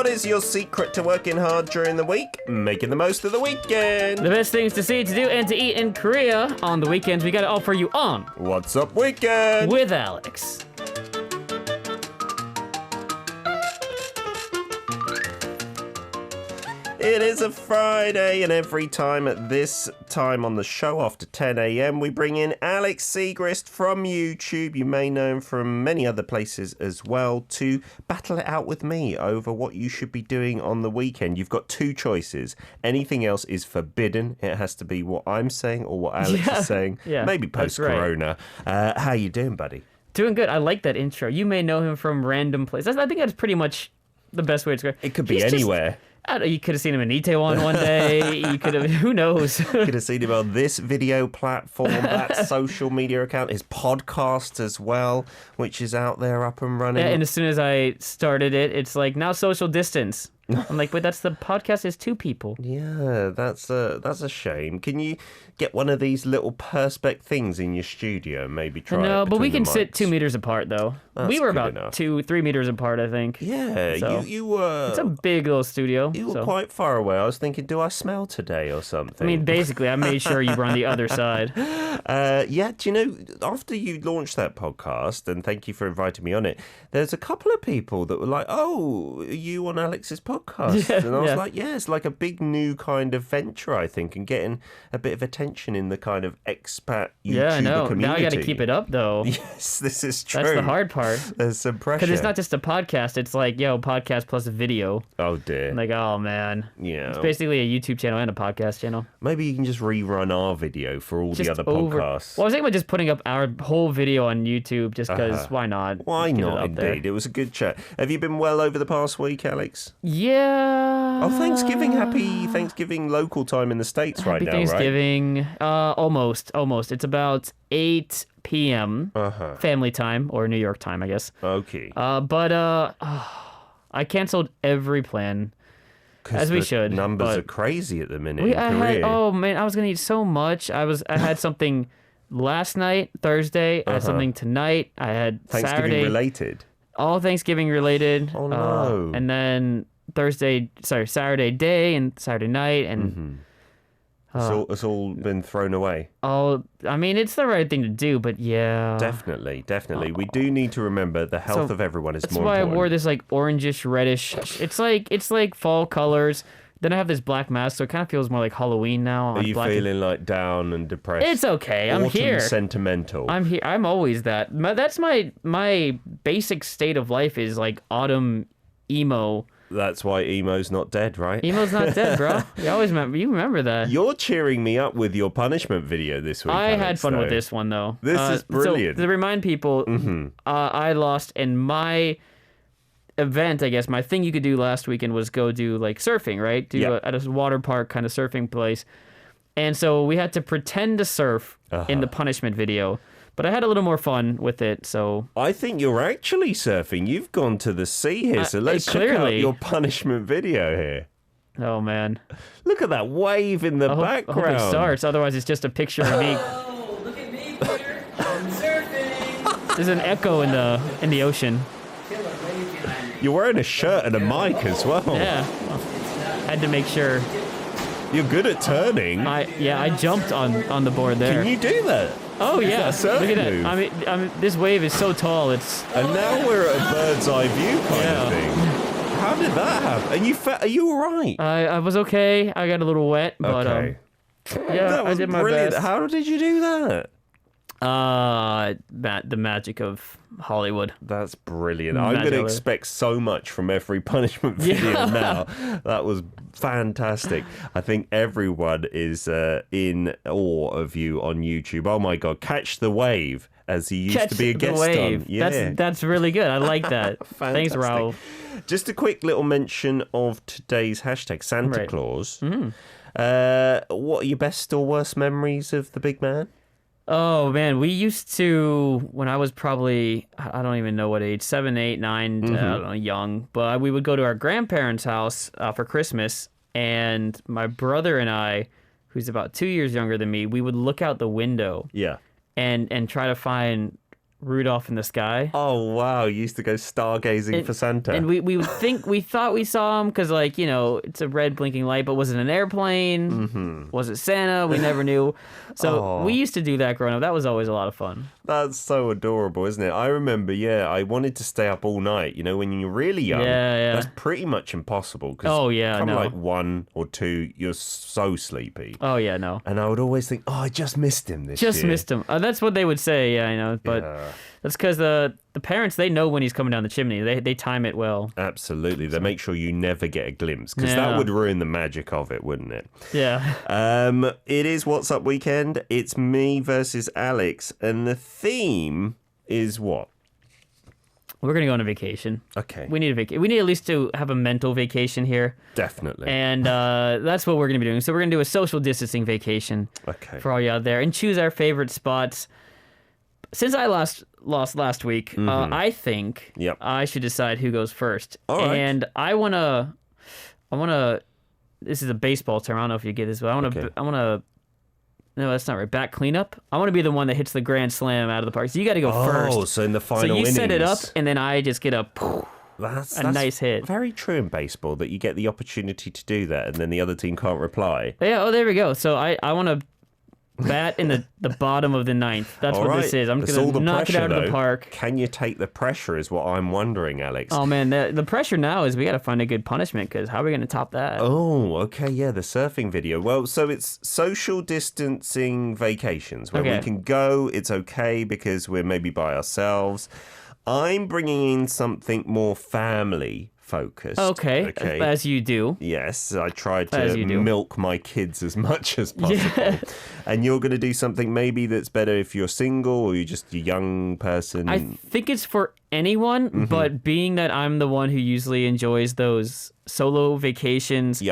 what is your secret to working hard during the week? Making the most of the weekend. The best things to see, to do, and to eat in Korea on the weekends. We got it all for you on What's Up Weekend with Alex. It is a Friday, and every time at this time on the show after 10 a.m. we bring in Alex Segrist from YouTube. You may know him from many other places as well, to battle it out with me over what you should be doing on the weekend. You've got two choices. Anything else is forbidden. It has to be what I'm saying or what Alex is saying. Maybe post-corona. Right. How you doing, buddy? Doing good. I like that intro. You may know him from random places. I think that's pretty much the best way to describe it. It could be anywhere. You could have seen him in Itaewon one day. You could have, who knows? You could have seen him on this video platform, that social media account, his podcast as well, which is out there up and running. Yeah, and as soon as I started it, it's like, now social distance. I'm like, wait, that's the podcast is two people. Yeah, that's a shame. Can you get one of these little perspex things in your studio and maybe try it? No, but we can sit 2 meters apart, though. That's we were about enough. 2-3 meters apart, I think. Yeah, so, you were... It's a big little studio. You were quite far away. I was thinking, do I smell today or something? I mean, basically, I made sure you were on the other side. Yeah, do you know, after you launched that podcast, and thank you for inviting me on it, there's a couple of people that were like, oh, are you on Alex's podcast? And I was like, yeah, it's like a big new kind of venture, I think, and getting a bit of attention in the kind of expat YouTuber community. Now I got to keep it up, though. Yes, this is true. That's the hard part. There's some pressure. Because it's not just a podcast. It's like, podcast plus a video. Oh, dear. I'm like, oh, man. Yeah. It's basically a YouTube channel and a podcast channel. Maybe you can just rerun our video for all the other podcasts. Well, I was thinking about just putting up our whole video on YouTube just because why not? Why not, indeed. It was a good chat. Have you been well over the past week, Alex? Yeah. Oh, Thanksgiving. Happy Thanksgiving local time in the States right now, right? Happy Thanksgiving. Almost. It's about 8 p.m. Family time, or New York time, I guess. Okay. But I canceled every plan. As we should. Numbers are crazy at the minute in Korea. I was gonna eat so much. I had something last night, Thursday. I had something tonight. I had Thanksgiving Saturday. related. All Thanksgiving related. Oh no. And then Saturday day and Saturday night, and it's all been thrown away. Oh, I mean, it's the right thing to do, but yeah. Definitely. We do need to remember the health of everyone is more important. That's why I wore this like orangish, reddish. It's like fall colors. Then I have this black mask, so it kind of feels more like Halloween now. Are you feeling like down and depressed? It's okay. I'm here. Sentimental. I'm here. I'm always that. That's my basic state of life is like autumn emo. That's why emo's not dead, right? Emo's not dead, bro. You remember that. You're cheering me up with your punishment video this week. I had fun with this one, though. This is brilliant. So, to remind people, I lost in my event, I guess. My thing you could do last weekend was go do like surfing, right? At a water park kind of surfing place. And so we had to pretend to surf in the punishment video. But I had a little more fun with it, so... I think you're actually surfing. You've gone to the sea here, so let's check out your punishment video here. Oh, man. Look at that wave in the background. I hope it starts, otherwise it's just a picture of me. Oh, look at me, Peter. I'm surfing. There's an echo in the ocean. You're wearing a shirt and a mic as well. Yeah. Had to make sure. You're good at turning. I jumped on the board there. Can you do that? Oh yeah, look at that. I mean, this wave is so tall. And now we're at a bird's eye view kind of thing. How did that happen? And are you all right? I was okay. I got a little wet, but that was I did my brilliant. best. How did you do that? The magic of Hollywood. That's brilliant. I'm going to expect so much from every punishment video now. That was fantastic. I think everyone is in awe of you on YouTube. Oh my God, Catch the Wave, as he used to be a guest on. Yeah. That's really good. I like that. Thanks, Raul. Just a quick little mention of today's hashtag, Santa Claus. What are your best or worst memories of the big man? Oh, man, we used to, when I was probably, I don't even know what age, 7, 8, 9, I don't know, young, but we would go to our grandparents' house for Christmas, and my brother and I, who's about 2 years younger than me, we would look out the window and try to find Rudolph in the sky. Oh, wow. You used to go stargazing for Santa. And we thought we saw him because, like, you know, it's a red blinking light, but was it an airplane? Mm-hmm. Was it Santa? We never knew. So we used to do that growing up. That was always a lot of fun. That's so adorable, isn't it? I remember, I wanted to stay up all night. You know, when you're really young, that's pretty much impossible. Cause like 1 or 2, you're so sleepy. Oh, yeah, no. And I would always think, I just missed him this year. Just missed him. That's what they would say, I know. But that's because the parents, they know when he's coming down the chimney. They time it well. Absolutely. They make sure you never get a glimpse because that would ruin the magic of it, wouldn't it? Yeah. It is What's Up Weekend. It's me versus Alex. And the theme is what? We're going to go on a vacation. Okay. We need a vacation. We need at least to have a mental vacation here. Definitely. And that's what we're going to be doing. So we're going to do a social distancing vacation for all you out there and choose our favorite spots. Since I lost last week, I think I should decide who goes first. All right. And I want to, this is a baseball term. I don't know if you get this, but I want to, no, that's not right. Back cleanup. I want to be the one that hits the grand slam out of the park. So you got to go first. Oh, so in the final innings. So you set it up, and then I just get a that's nice hit. Very true in baseball that you get the opportunity to do that, and then the other team can't reply. Yeah. Oh, there we go. So I want to bat in the bottom of the ninth. That's what this is. I'm going to knock it out of the park. Can you take the pressure is what I'm wondering, Alex. Oh, man. The pressure now is we got to find a good punishment because how are we going to top that? Oh, okay. Yeah, the surfing video. Well, so it's social distancing vacations where we can go. It's okay because we're maybe by ourselves. I'm bringing in something more family focused. Okay, as you do. Yes, I tried to milk my kids as much as possible. Yeah. And you're going to do something maybe that's better if you're single or you're just a young person. I think it's for anyone, but being that I'm the one who usually enjoys those solo vacations,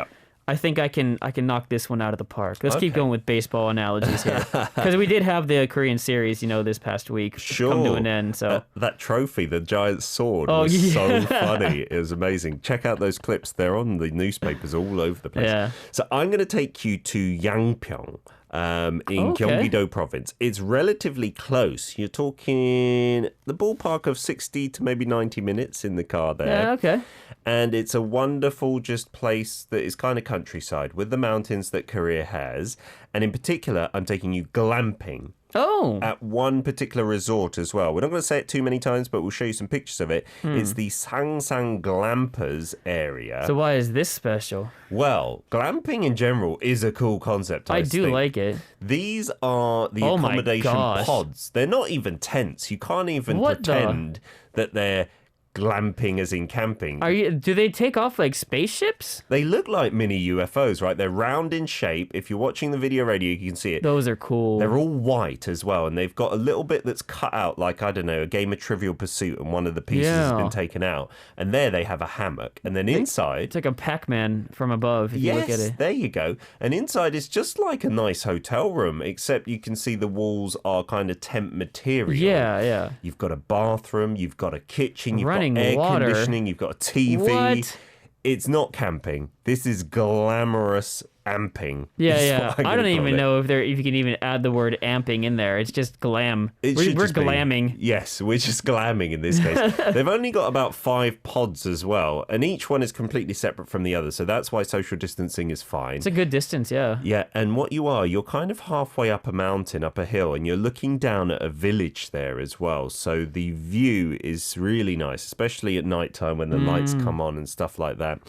I think I can knock this one out of the park. Let's keep going with baseball analogies here. Because we did have the Korean series, this past week come to an end. So that trophy, the giant sword, was so funny. It was amazing. Check out those clips. They're on the newspapers all over the place. Yeah. So I'm going to take you to Yangpyeong. In Gyeonggi-do province. It's relatively close. You're talking the ballpark of 60 to maybe 90 minutes in the car there. Yeah, okay. And it's a wonderful just place that is kind of countryside with the mountains that Korea has. And in particular, I'm taking you glamping. Oh. At one particular resort as well. We're not going to say it too many times, but we'll show you some pictures of it. It's the Sangsang Glampers area. So why is this special? Well, glamping in general is a cool concept. I do like it. These are the accommodation pods. They're not even tents. You can't even pretend that they're glamping as in camping. Do they take off like spaceships? They look like mini UFOs, right? They're round in shape. If you're watching the video radio, you can see it. Those are cool. They're all white as well, and they've got a little bit that's cut out, like, I don't know, a game of Trivial Pursuit, and one of the pieces has been taken out. And there they have a hammock. And then inside... It's like a Pac-Man from above, if you look at it. There you go. And inside is just like a nice hotel room, except you can see the walls are kind of temp material. Yeah, yeah. You've got a bathroom, you've got a kitchen, you've got air conditioning, you've got a TV. What? It's not camping. This is glamorous amping. Yeah. I don't even know if you can even add the word amping in there. It's just glam. We're glamming. Yes, we're just glamming in this case. They've only got about 5 pods as well, and each one is completely separate from the other, so that's why social distancing is fine. It's a good distance, yeah. Yeah, and what you're kind of halfway up a mountain, up a hill, and you're looking down at a village there as well, so the view is really nice, especially at night time when the lights come on and stuff like that.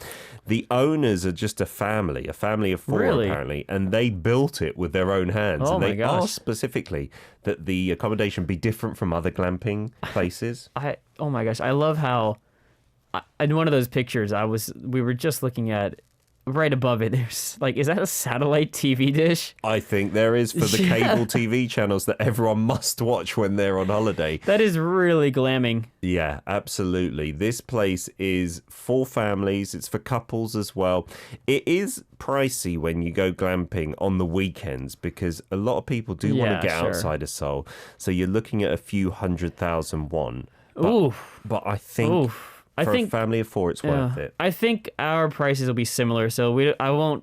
The owners are just a family of 4 apparently, and they built it with their own hands. Oh, and they my gosh. asked specifically that the accommodation be different from other glamping places. Oh my gosh, I love how in one of those pictures we were just looking at. Right above it, there's is that a satellite TV dish? I think there is for the cable TV channels that everyone must watch when they're on holiday. That is really glamming. Yeah, absolutely. This place is for families. It's for couples as well. It is pricey when you go glamping on the weekends because a lot of people do want to get outside of Seoul. So you're looking at a few 100,000 won. But I think... For a family of 4, it's worth it. I think our prices will be similar, so I won't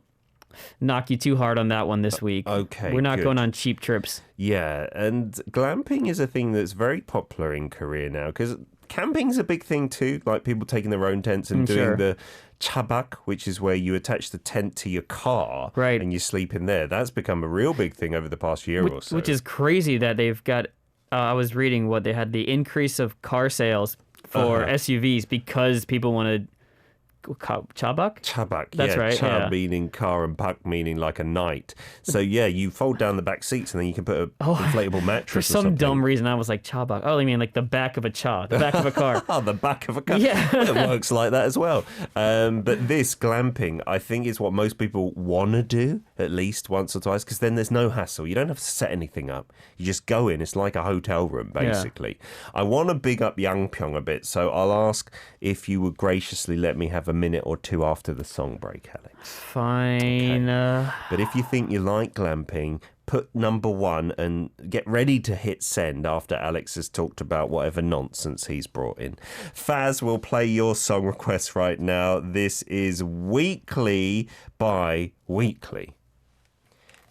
knock you too hard on that one this week. Okay, We're not good. going on cheap trips. Yeah, and glamping is a thing that's very popular in Korea now because camping's a big thing too, like people taking their own tents and doing sure. the chabak, which is where you attach the tent to your car Right. and you sleep in there. That's become a real big thing over the past year or so. Which is crazy that they've got, I was reading what they had, the increase of car sales for SUVs because people wanted chabak? Chabak, That's yeah. right, Chab yeah. meaning car and bak meaning like a night. So yeah, you fold down the back seats and then you can put an inflatable mattress For or some something. dumb reason, I was like, chabak. Oh, I mean like the back of a the back of a car. Oh, the back of a car. Yeah. It works like that as well. But this glamping, I think, is what most people want to do at least once or twice because then there's no hassle. You don't have to set anything up. You just go in. It's like a hotel room, basically. I want to big up Yangpyeong a bit, so I'll ask if you would graciously let me have a minute or two after the song break, Alex. Fine. But if you think you like glamping, put number 1 and get ready to hit send after Alex has talked about whatever nonsense he's brought in. Faz will play your song request right now. This is Weekly by Weekly.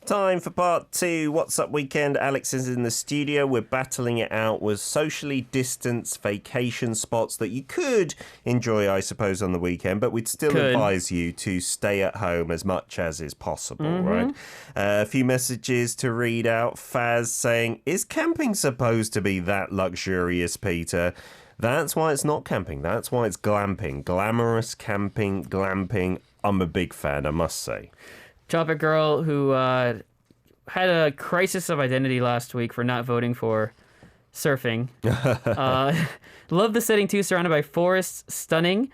Time for part 2. What's up, weekend? Alex is in the studio. We're battling it out with socially distanced vacation spots that you could enjoy, I suppose, on the weekend, but we'd still advise you to stay at home as much as is possible, right? A few messages to read out. Faz saying, is camping supposed to be that luxurious, Peter? That's why it's not camping. That's why it's glamping. Glamorous camping, glamping. I'm a big fan, I must say. Tropic Girl who had a crisis of identity last week for not voting for surfing. Love the setting too, surrounded by forests, stunning.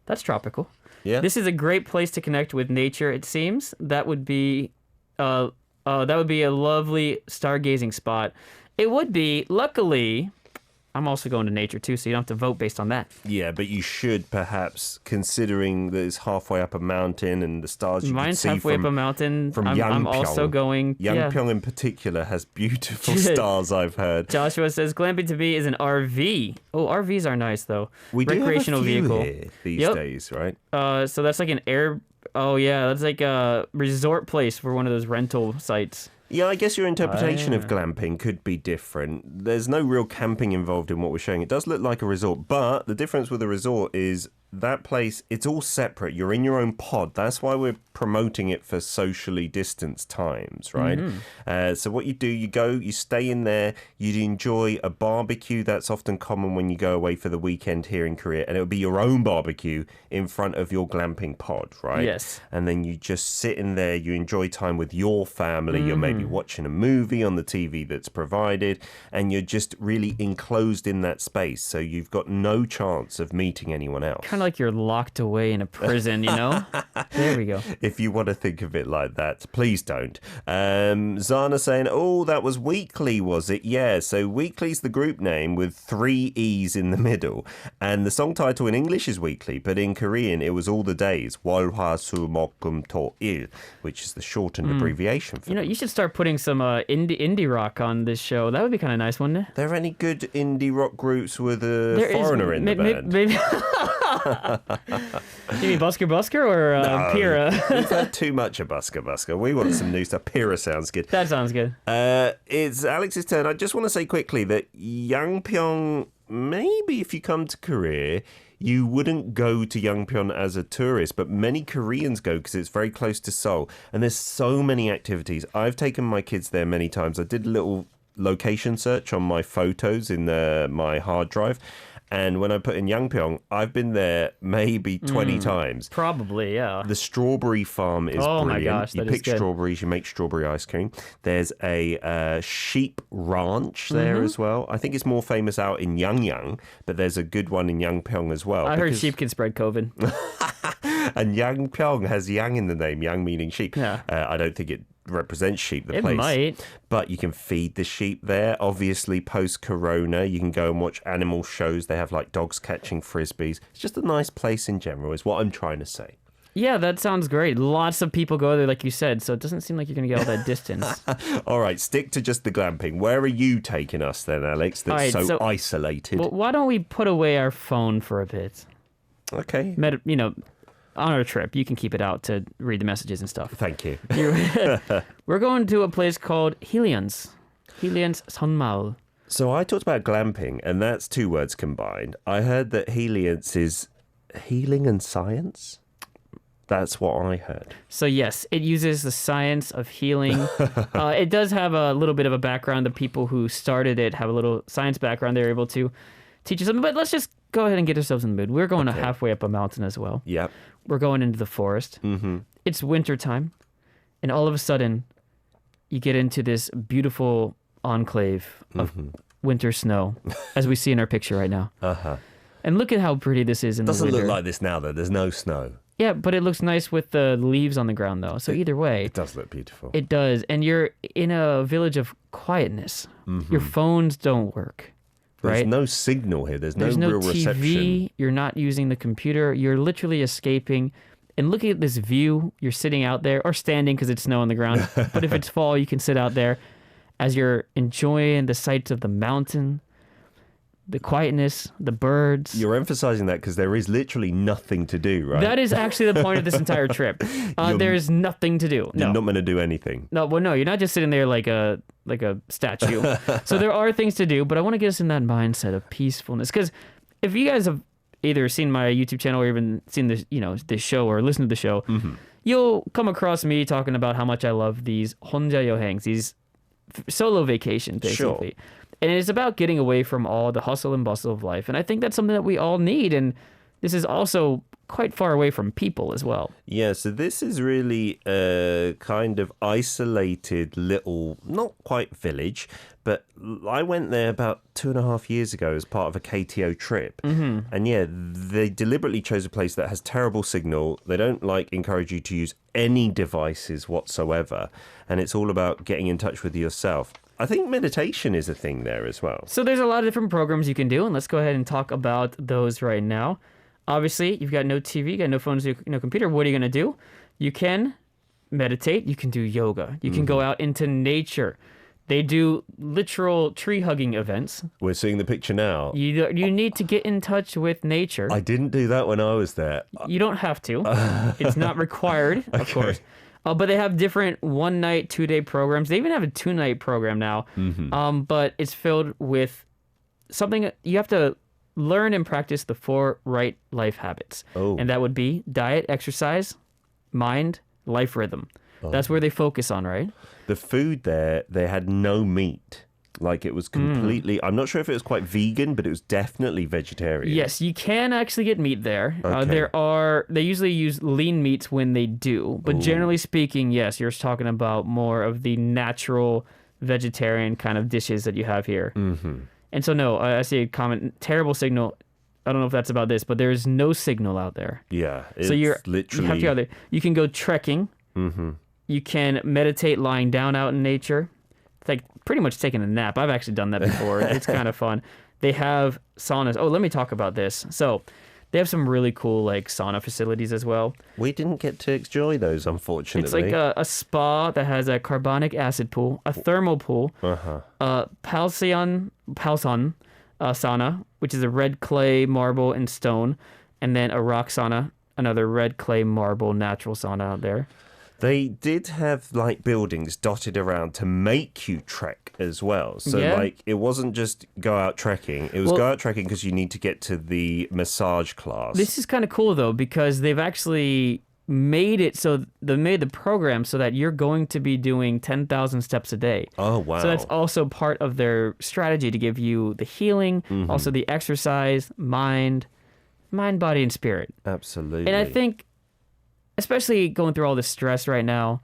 That's tropical. Yeah. This is a great place to connect with nature. It seems that would be a lovely stargazing spot. It would be. Luckily, I'm also going to nature too, so you don't have to vote based on that. Yeah, but you should perhaps, considering that it's halfway up a mountain and the stars you can Mine's see halfway from, up a mountain. from I'm Yangpyeong. also going. Yangpyeong in particular has beautiful stars, I've heard. Joshua says glamping to me is an RV. Oh, RVs are nice though. We do Recreational have a few vehicle here these days, right? So that's like an air. Oh yeah, that's like a resort place for one of those rental sites. Yeah, I guess your interpretation of glamping could be different. There's no real camping involved in what we're showing. It does look like a resort, but the difference with a resort is that place, it's all separate. You're in your own pod. That's why we're promoting it for socially distanced times, right? So what you do, you go, you stay in there, you'd enjoy a barbecue. That's often common when you go away for the weekend here in Korea. And it would be your own barbecue in front of your glamping pod, right? Yes. And then you just sit in there, you enjoy time with your family. You're maybe watching a movie on the TV that's provided, and you're just really enclosed in that space. So you've got no chance of meeting anyone else. Kind of like you're locked away in a prison, you know? There we go. If you want to think of it like that, please don't. Zana saying, oh, that was Weekly, was it? Yeah, so Weekly's the group name with 3 E's in the middle. And the song title in English is Weekly, but in Korean it was All the Days, 월, 화, 수, 목, 금, 토, 일, which is the shortened abbreviation for You know, you should start putting some indie rock on this show. That would be kind of nice, wouldn't it? Are there any good indie rock groups with a foreigner in the band? Maybe. You mean Busker or Pira? We've had too much of Busker. We want some new stuff. Pira sounds good. That sounds good. It's Alex's turn. I just want to say quickly that Yangpyeong, maybe if you come to Korea, you wouldn't go to Yangpyeong as a tourist, but many Koreans go because it's very close to Seoul. And there's so many activities. I've taken my kids there many times. I did a little location search on my photos in my hard drive. And when I put in Yangpyeong, I've been there maybe 20 times. Probably, yeah. The strawberry farm is brilliant. My gosh, you that is pick good. strawberries, you make strawberry ice cream. There's a sheep ranch there as well. I think it's more famous out in Yangyang, but there's a good one in Yangpyeong as well. I heard sheep can spread COVID. And Yangpyeong has yang in the name, yang meaning sheep. Yeah. I don't think it represents sheep, the It place. might. But you can feed the sheep there. Obviously, post-corona, you can go and watch animal shows. They have like dogs catching frisbees. It's just a nice place in general, is what I'm trying to say. Yeah, that sounds great. Lots of people go there, like you said, so it doesn't seem like you're going to get all that distance. All right, stick to just the glamping. Where are you taking us then, Alex, that's All right, so isolated? Well, why don't we put away our phone for a bit? Okay. on our trip. You can keep it out to read the messages and stuff. Thank you. We're going to a place called Helions Sonmaul. So I talked about glamping, and that's 2 words combined. I heard that Helions is healing and science. That's what I heard. So yes, it uses the science of healing. It does have a little bit of a background. The people who started it have a little science background. They're able to teach us something. But let's just go ahead and get ourselves in the mood. We're going halfway up a mountain as well. Yep. We're going into the forest. Mm-hmm. It's wintertime. And all of a sudden, you get into this beautiful enclave of winter snow, as we see in our picture right now. Uh-huh. And look at how pretty this is in the winter. Doesn't look like this now, though. There's no snow. Yeah, but it looks nice with the leaves on the ground, though. So either way. It does look beautiful. It does. And you're in a village of quietness. Mm-hmm. Your phones don't work. There's right? no signal here. There's no real TV. reception. You're not using the computer. You're literally escaping. And looking at this view, you're sitting out there, or standing because it's snow on the ground. But if it's fall, you can sit out there as you're enjoying the sights of the mountain, the quietness, the birds. You're emphasizing that because there is literally nothing to do, right? That is actually the point of this entire trip. There's nothing to do. You're not going to do anything. No, well, no, you're not just sitting there like a statue. So there are things to do, but I want to get us in that mindset of peacefulness. Because if you guys have either seen my YouTube channel or even seen this, this show or listened to the show, you'll come across me talking about how much I love these 혼자 여행s, these solo vacations, basically. Sure. And it's about getting away from all the hustle and bustle of life. And I think that's something that we all need. And this is also quite far away from people as well. Yeah, so this is really a kind of isolated little, not quite village, but I went there about 2.5 years ago as part of a KTO trip. Mm-hmm. And yeah, they deliberately chose a place that has terrible signal. They don't encourage you to use any devices whatsoever. And it's all about getting in touch with yourself. I think meditation is a thing there as well. So there's a lot of different programs you can do, and let's go ahead and talk about those right now. Obviously, you've got no TV, you got no phones, no computer. What are you going to do? You can meditate. You can do yoga. You can go out into nature. They do literal tree hugging events. We're seeing the picture now. You need to get in touch with nature. I didn't do that when I was there. You don't have to. It's not required, of course. But they have different 1-night, 2-day programs. They even have a 2-night program now. Mm-hmm. But it's filled with something you have to learn and practice the 4 right life habits. Oh. And that would be diet, exercise, mind, life rhythm. Oh. That's where they focus on, right? The food there, they had no meat. Like it was completely, I'm not sure if it was quite vegan, but it was definitely vegetarian. Yes, you can actually get meat there. Okay. They usually use lean meats when they do. But generally speaking, yes, you're talking about more of the natural vegetarian kind of dishes that you have here. Mm-hmm. And so, no, I see a comment, terrible signal. I don't know if that's about this, but there is no signal out there. Yeah, it's literally... You have to go out there. You can go trekking. Mm-hmm. You can meditate lying down out in nature. It's like pretty much taking a nap. I've actually done that before. It's kind of fun. They have saunas. Oh, let me talk about this. So they have some really cool sauna facilities as well. We didn't get to enjoy those, unfortunately. It's like a spa that has a carbonic acid pool, a thermal pool, Palson sauna, which is a red clay, marble, and stone, and then a rock sauna, another red clay, marble, natural sauna out there. They did have buildings dotted around to make you trek as well. So it wasn't just go out trekking. It was go out trekking because you need to get to the massage class. This is kind of cool though, because they've actually made it so they made the program so that you're going to be doing 10,000 steps a day. Oh, wow. So that's also part of their strategy to give you the healing, also the exercise, mind, body, and spirit. Absolutely. And I think, especially going through all this stress right now,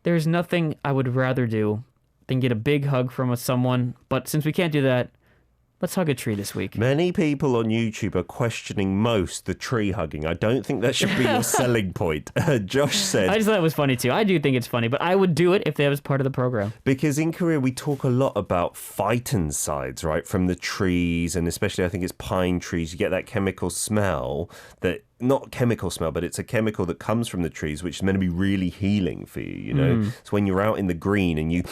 there's nothing I would rather do than get a big hug from someone. But since we can't do that, let's hug a tree this week. Many people on YouTube are questioning most the tree hugging. I don't think that should be your selling point. Josh said... I just thought it was funny too. I do think it's funny, but I would do it if that was part of the program. Because in Korea, we talk a lot about phytoncides, right? From the trees, and especially I think it's pine trees. You get that chemical smell that... Not chemical smell, but it's a chemical that comes from the trees, which is meant to be really healing for you, So when you're out in the green and you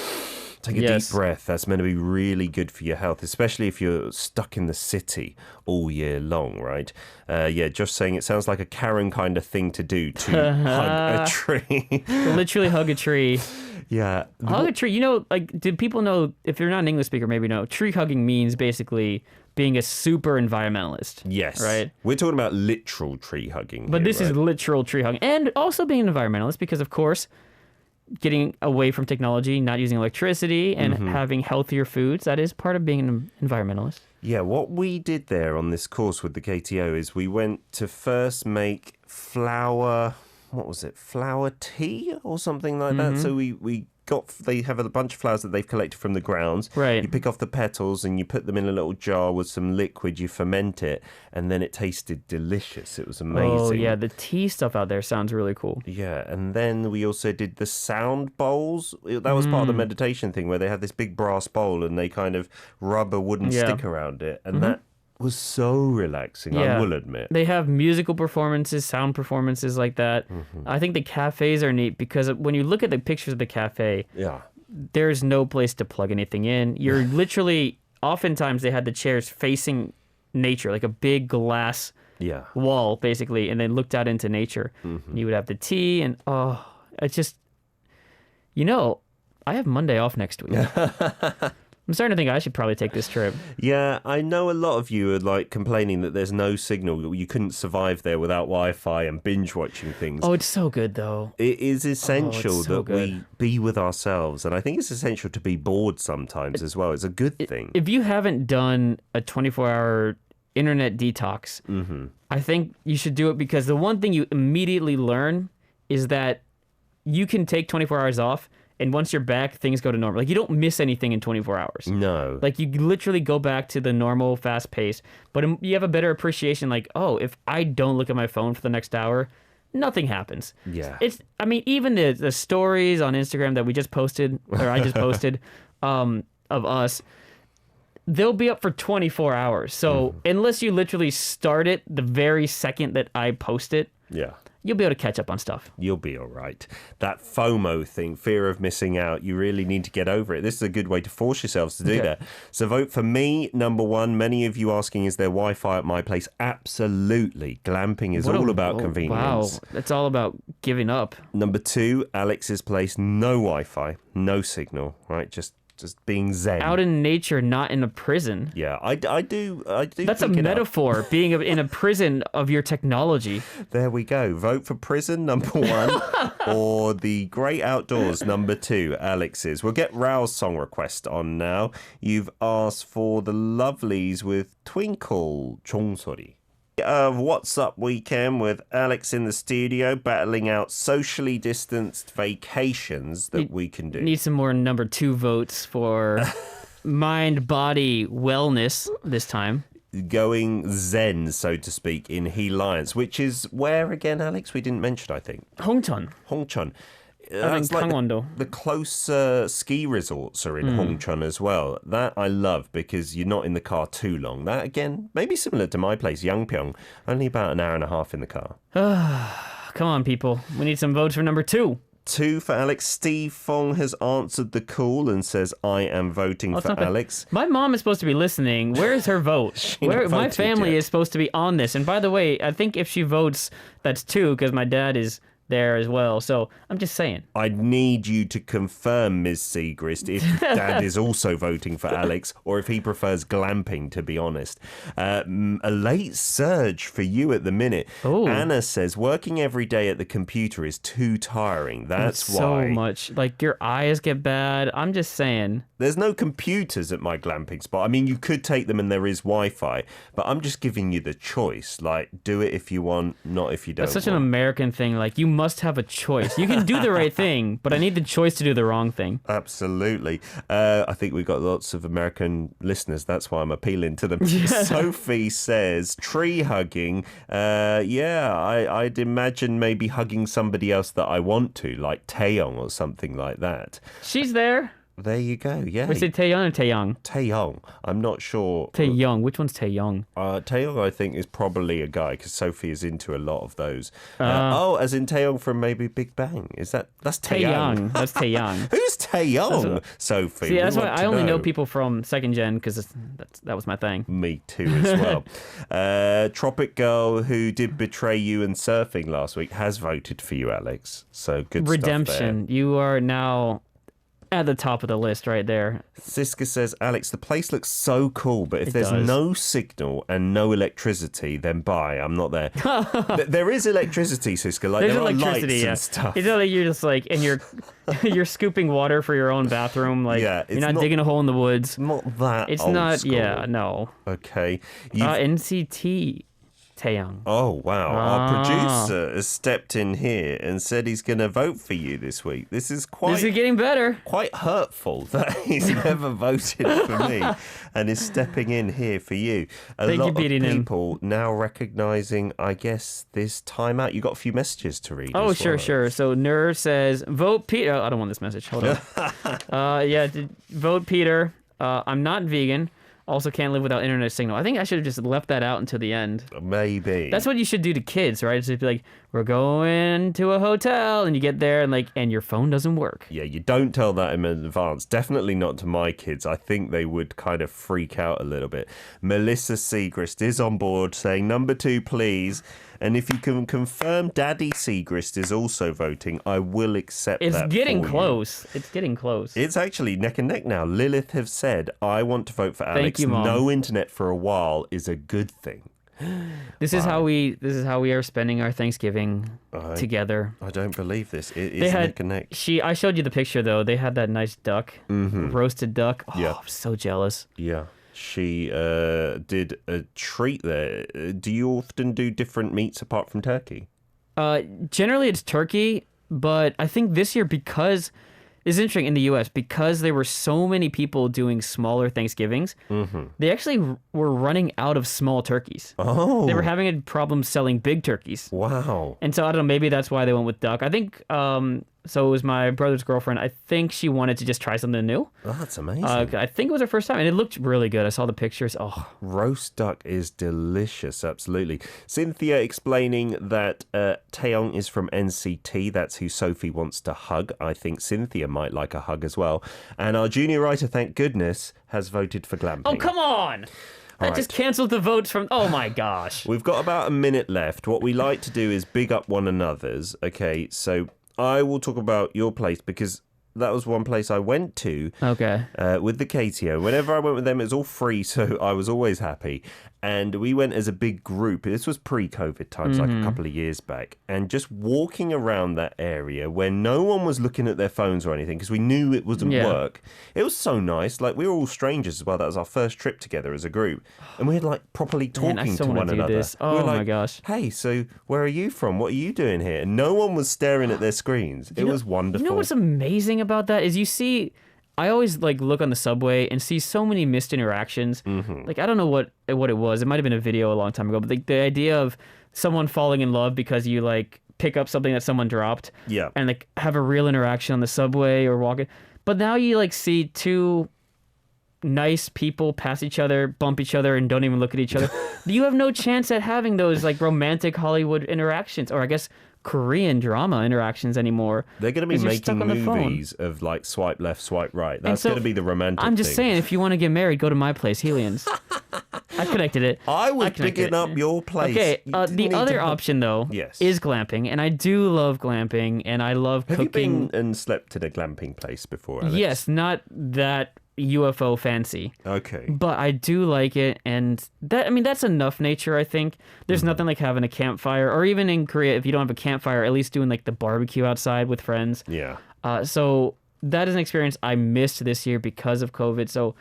Take a deep breath. That's meant to be really good for your health, especially if you're stuck in the city all year long, right? Josh saying it sounds like a Karen kind of thing to do, to hug a tree. Literally hug a tree. Yeah. Hug a tree. You know, like, did people know, if you're not an English speaker, maybe know, tree hugging means basically being a super environmentalist. Yes. Right? We're talking about literal tree hugging. But this is literal tree hugging. And also being an environmentalist because, of course, getting away from technology, not using electricity, and having healthier foods, that is part of being an environmentalist. Yeah, what we did there on this course with the KTO is we went to first make flower tea or something like that. So they have a bunch of flowers that they've collected from the grounds. Right. You pick off the petals and you put them in a little jar with some liquid, you ferment it, and then it tasted delicious. It was amazing. Oh, yeah, the tea stuff out there sounds really cool. Yeah, and then we also did the sound bowls. That was part of the meditation thing where they have this big brass bowl and they kind of rub a wooden stick around it, and that was so relaxing, I will admit. They have musical performances, sound performances like that. I think the cafes are neat because when you look at the pictures of the cafe, there's no place to plug anything in. You're literally, oftentimes they had the chairs facing nature, like a big glass wall, basically, and then looked out into nature. And you would have the tea, and it's just, I have Monday off next week. I'm starting to think I should probably take this trip. Yeah, I know a lot of you are like complaining that there's no signal. You couldn't survive there without Wi-Fi and binge watching things. Oh, it's so good though. It is essential that we be with ourselves, and I think it's essential to be bored sometimes as well. It's a good thing. If you haven't done a 24-hour internet detox, I think you should do it because the one thing you immediately learn is that you can take 24 hours off. And once you're back, things go to normal. Like, you don't miss anything in 24 hours. No. Like, you literally go back to the normal fast pace. But you have a better appreciation, like, oh, if I don't look at my phone for the next hour, nothing happens. Yeah. Even the stories on Instagram that we just posted, or I just posted, of us, they'll be up for 24 hours. So, unless you literally start it the very second that I post it, you'll be able to catch up on stuff. You'll be all right. That FOMO thing, fear of missing out, you really need to get over it. This is a good way to force yourselves to do that. So vote for me, number one. Many of you asking, is there Wi-Fi at my place? Absolutely. Glamping is all about convenience. Wow, it's all about giving up. Number two, Alex's place, no Wi-Fi, no signal, right? Just being zen. Out in nature, not in a prison. Yeah, I do. That's a metaphor, being in a prison of your technology. There we go. Vote for prison, number one, or the great outdoors, number two, Alex's. We'll get Rao's song request on now. You've asked for the Lovelies with Twinkle, 종소리. What's Up Weekend with Alex in the studio battling out socially distanced vacations that we can do. Need some more number two votes for mind-body wellness this time. Going zen, so to speak, in Healliance, which is where again, Alex? We didn't mention, I think. Hongcheon. That's like the close ski resorts are in Hongcheon as well. That I love because you're not in the car too long. That, again, maybe similar to my place, Yangpyeong. Only about an hour and a half in the car. Come on, people. We need some votes for number two. Two for Alex. Steve Fong has answered the call and says, I am voting for Alex. My mom is supposed to be listening. Where is her vote? My family is supposed to be on this. And by the way, I think if she votes, that's two because my dad is there as well. So I'm just saying. I need you to confirm, Ms. Segrist, if Dad is also voting for Alex or if he prefers glamping, to be honest. A late surge for you at the minute. Ooh. Anna says, working every day at the computer is too tiring. That's why. So much. Like, your eyes get bad. I'm just saying. There's no computers at my glamping spot. I mean, you could take them and there is Wi-Fi, but I'm just giving you the choice. Like, do it if you want, not if you don't. That's such an American thing. Like, you must have a choice. You can do the right thing, but I need the choice to do the wrong thing. Absolutely. I think we've got lots of American listeners. That's why I'm appealing to them. Yeah. Sophie says, tree hugging. I'd imagine maybe hugging somebody else that I want to, like Taeyong or something like that. She's there. There you go. Yeah. Is it Taeyong or Taeyong? Taeyong. I'm not sure. Taeyong. Which one's Taeyong? Taeyong, I think, is probably a guy because Sophie is into a lot of those. As in Taeyong from maybe Big Bang. That's Taeyong? That's Taeyong. Who's Taeyong, Sophie? See, that's why I only know people from second gen because that was my thing. Me too, as well. Tropic Girl, who did betray you in surfing last week, has voted for you, Alex. So good Redemption. stuff there. You are now at the top of the list right there. Siska says, Alex, the place looks so cool, but if there's does. no signal and no electricity, then bye. I'm not there. There is electricity, Siska. Like, There's there are electricity, lights and stuff. It's not like you're just like, and you're scooping water for your own bathroom. Like, Yeah, you're not digging a hole in the woods. Not that It's old not, school. yeah, no. Okay. NCT Taeyong. Oh, wow. Our producer has stepped in here and said he's going to vote for you this week. This is This is getting better. quite hurtful that he's never voted for me and is stepping in here for you. A Thank you, lot of beating him. people now recognizing, I guess, this timeout. You got a few messages to read. Oh, as well. sure. So Ner says, vote Peter. Oh, I don't want this message. Hold on. Vote Peter. I'm not vegan. Also can't live without internet signal. I think I should have just left that out until the end. Maybe. That's what you should do to kids, right? Just be like, we're going to a hotel, and you get there, and your phone doesn't work. Yeah, you don't tell that in advance. Definitely not to my kids. I think they would kind of freak out a little bit. Melissa Segrist is on board saying, number 2, please. And if you can confirm Daddy Segrist is also voting, I will accept that. It's getting for you. close. It's getting close. It's actually neck and neck now. Lilith have said, I want to vote for Alex. you, Mom. No internet for a while is a good thing. This is how we are spending our Thanksgiving together. I don't believe this. It is neck and neck. I showed you the picture though. They had that nice duck, roasted duck. Oh, Yeah. I'm so jealous. Yeah. She did a treat there. Do you often do different meats apart from turkey? Generally it's turkey, but I think this year, because it's interesting in the U.S., because there were so many people doing smaller Thanksgivings, they actually were running out of small turkeys. Oh. They were having a problem selling big turkeys. Wow. And so I don't know, maybe that's why they went with duck. I think, so it was my brother's girlfriend. I think she wanted to just try something new. Oh, that's amazing. I think it was her first time, and it looked really good. I saw the pictures. Oh, Roast duck is delicious, absolutely. Cynthia explaining that Taeyong is from NCT. That's who Sophie wants to hug. I think Cynthia might like a hug as well. And our junior writer, thank goodness, has voted for glamping. oh, come on! That just canceled the votes from. Oh my gosh! We've got about a minute left. What we like to do is big up one another's. Okay, so I will talk about your place because that was one place I went to Okay. with the KTO. Whenever I went with them, it was all free, so I was always happy. And we went as a big group. This was pre-COVID times, like a couple of years back. And just walking around that area where no one was looking at their phones or anything because we knew it wouldn't work. It was so nice. Like, we were all strangers as well. That was our first trip together as a group. And we had, like, properly talking I so to wanna one do another. this. We were Oh my like, gosh. hey, so where are you from? What are you doing here? And no one was staring at their screens. It was wonderful. You know what's amazing about that is you see, I always like look on the subway and see so many missed interactions. Like, I don't know what it was. It might have been a video a long time ago, but the idea of someone falling in love because you like pick up something that someone dropped, Yeah. and like have a real interaction on the subway or walking. But now you like see two nice people pass each other, bump each other, and don't even look at each other. You have no chance at having those like romantic Hollywood interactions, or I guess Korean drama interactions anymore. They're going to be 'cause you're stuck making on the phone. movies of like swipe left, swipe right. That's so, going to be the romantic I'm just thing. saying, if you want to get married, go to my place, Helians. I connected it. I was connected picking it. up your place. Okay, You didn't need the other to have- option though Yes. is glamping, and I do love glamping, and I love Have cooking. you been and slept in a glamping place before, Alex? Yes, not that UFO fancy, Okay. but I do like it, and that's enough nature. I think there's nothing like having a campfire, or even in Korea, if you don't have a campfire, at least doing like the barbecue outside with friends. Yeah. So that is an experience I missed this year because of COVID. So,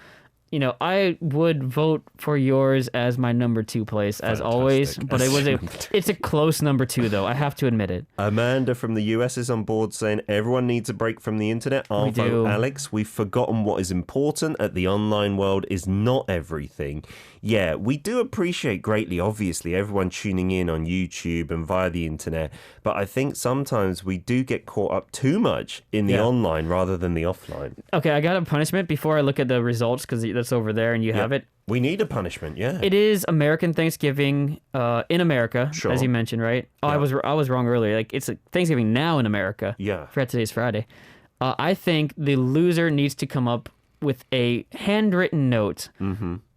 I would vote for yours as my number 2 place as always, but it's a close number 2 though. I have to admit it. Amanda from the US is on board saying everyone needs a break from the internet. Our vote, Alex. We've forgotten what is important at the online world is not everything. Yeah, we do appreciate greatly, obviously, everyone tuning in on YouTube and via the internet. But I think sometimes we do get caught up too much in the online rather than the offline. Okay, I got a punishment before I look at the results because that's over there and you have it. We need a punishment, yeah. It is American Thanksgiving in America, as you mentioned, right? Oh, I was wrong earlier. Like it's Thanksgiving now in America. Yeah. Forgot today's Friday. I think the loser needs to come up with a handwritten note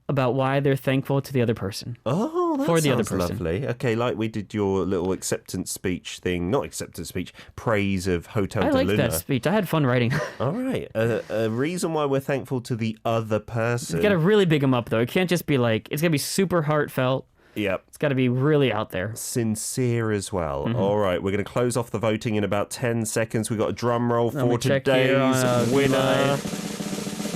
about why they're thankful to the other person. Oh, that for the other sounds person. Lovely. Okay, like we did your little acceptance speech thing. Not acceptance speech, praise of Hotel de Luna. I like that speech. I had fun writing. All right. A reason why we're thankful to the other person. You got to really big them up, though. It can't just be like, it's going to be super heartfelt. Yep. It's got to be really out there. Sincere as well. All right, we're going to close off the voting in about 10 seconds. We've got a drum roll for today's winner.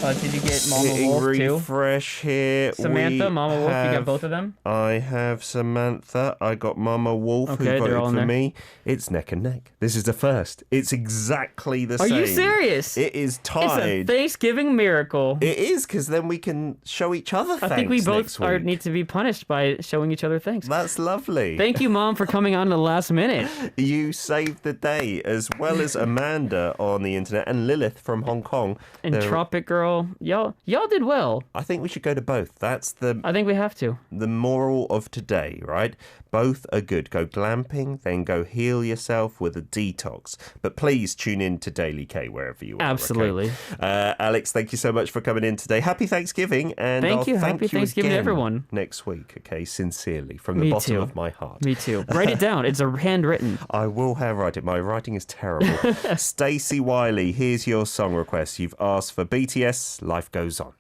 Did you get Mama Wolf too? Refresh here. Samantha, Mama Wolf, you got both of them? I have Samantha. I got Mama Wolf who voted for me. It's neck and neck. This is the first. It's exactly the same. Are you serious? It is tied. It's a Thanksgiving miracle. It is, because then we can show each other thanks. I think we both need to be punished by showing each other thanks. That's lovely. Thank you, Mom, for coming on the last minute. You saved the day, as well as Amanda on the internet and Lilith from Hong Kong. And Tropic Girl. Y'all did well. I think we should go to both. That's I think we have to. The moral of today, right? Both are good. Go glamping, then go heal yourself with a detox. But please tune in to Daily K wherever you are. Absolutely. Okay? Alex, thank you so much for coming in today. Happy Thanksgiving. And thank you. Happy Thanksgiving to everyone. Next week, okay? Sincerely, from the bottom of my heart. Me too. Write it down. It's a handwritten. I will handwrite it. My writing is terrible. Stacey Wiley, here's your song request. You've asked for BTS, Life Goes On.